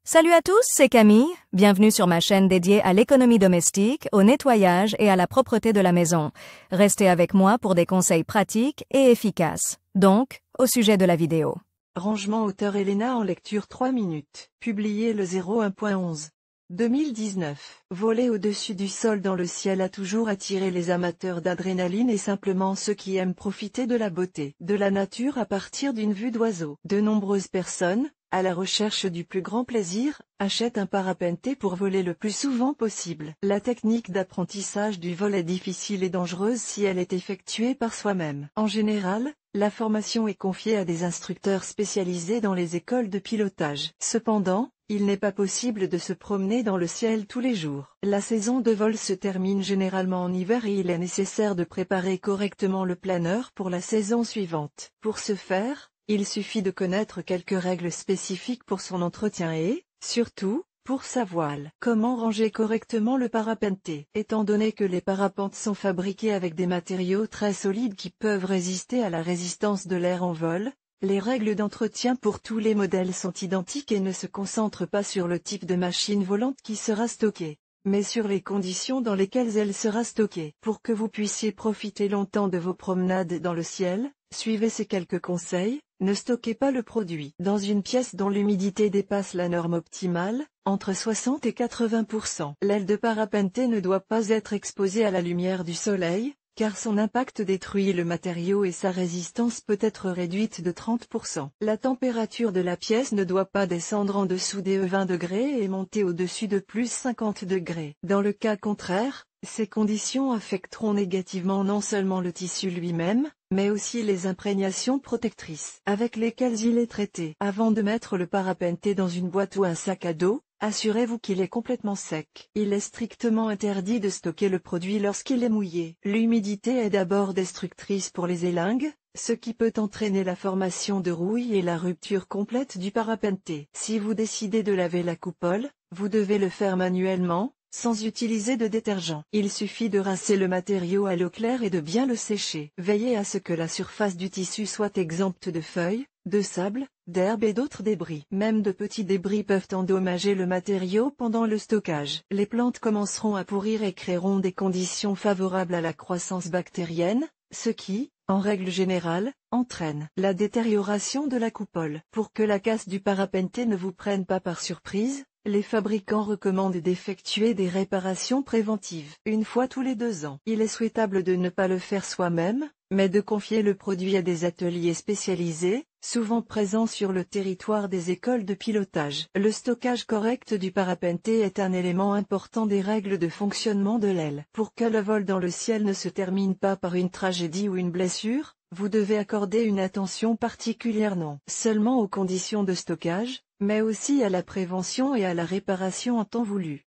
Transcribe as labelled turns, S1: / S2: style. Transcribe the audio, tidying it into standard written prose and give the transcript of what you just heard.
S1: Salut à tous, c'est Camille. Bienvenue sur ma chaîne dédiée à l'économie domestique, au nettoyage et à la propreté de la maison. Restez avec moi pour des conseils pratiques et efficaces. Donc, au sujet de la vidéo.
S2: Rangement auteur Elena en lecture 3 minutes. Publié le 01.11. 2019. Voler au-dessus du sol dans le ciel a toujours attiré les amateurs d'adrénaline et simplement ceux qui aiment profiter de la beauté de la nature à partir d'une vue d'oiseau. De nombreuses personnes, à la recherche du plus grand plaisir, achètent un parapenté pour voler le plus souvent possible. La technique d'apprentissage du vol est difficile et dangereuse si elle est effectuée par soi-même. En général, la formation est confiée à des instructeurs spécialisés dans les écoles de pilotage. Cependant, il n'est pas possible de se promener dans le ciel tous les jours. La saison de vol se termine généralement en hiver et il est nécessaire de préparer correctement le planeur pour la saison suivante. Pour ce faire, il suffit de connaître quelques règles spécifiques pour son entretien et, surtout, pour sa voile. Comment ranger correctement le parapenté? Étant donné que les parapentes sont fabriqués avec des matériaux très solides qui peuvent résister à la résistance de l'air en vol, les règles d'entretien pour tous les modèles sont identiques et ne se concentrent pas sur le type de machine volante qui sera stockée, mais sur les conditions dans lesquelles elle sera stockée. Pour que vous puissiez profiter longtemps de vos promenades dans le ciel, suivez ces quelques conseils. Ne stockez pas le produit dans une pièce dont l'humidité dépasse la norme optimale, entre 60 et 80%. L'aile de parapenté ne doit pas être exposée à la lumière du soleil, car son impact détruit le matériau et sa résistance peut être réduite de 30%. La température de la pièce ne doit pas descendre en dessous des 20 degrés et monter au-dessus de plus 50 degrés. Dans le cas contraire, ces conditions affecteront négativement non seulement le tissu lui-même, mais aussi les imprégnations protectrices avec lesquelles il est traité. Avant de mettre le parapenté dans une boîte ou un sac à dos, assurez-vous qu'il est complètement sec. Il est strictement interdit de stocker le produit lorsqu'il est mouillé. L'humidité est d'abord destructrice pour les élingues, ce qui peut entraîner la formation de rouille et la rupture complète du parapenté. Si vous décidez de laver la coupole, vous devez le faire manuellement, sans utiliser de détergent. Il suffit de rincer le matériau à l'eau claire et de bien le sécher. Veillez à ce que la surface du tissu soit exempte de feuilles, de sable, d'herbe et d'autres débris. Même de petits débris peuvent endommager le matériau pendant le stockage. Les plantes commenceront à pourrir et créeront des conditions favorables à la croissance bactérienne, ce qui, en règle générale, entraîne la détérioration de la coupole. Pour que la casse du parapenté ne vous prenne pas par surprise, les fabricants recommandent d'effectuer des réparations préventives une fois tous les 2 ans. Il est souhaitable de ne pas le faire soi-même, mais de confier le produit à des ateliers spécialisés, souvent présents sur le territoire des écoles de pilotage. Le stockage correct du parapenté est un élément important des règles de fonctionnement de l'aile. Pour que le vol dans le ciel ne se termine pas par une tragédie ou une blessure, vous devez accorder une attention particulière non seulement aux conditions de stockage, mais aussi à la prévention et à la réparation en temps voulu.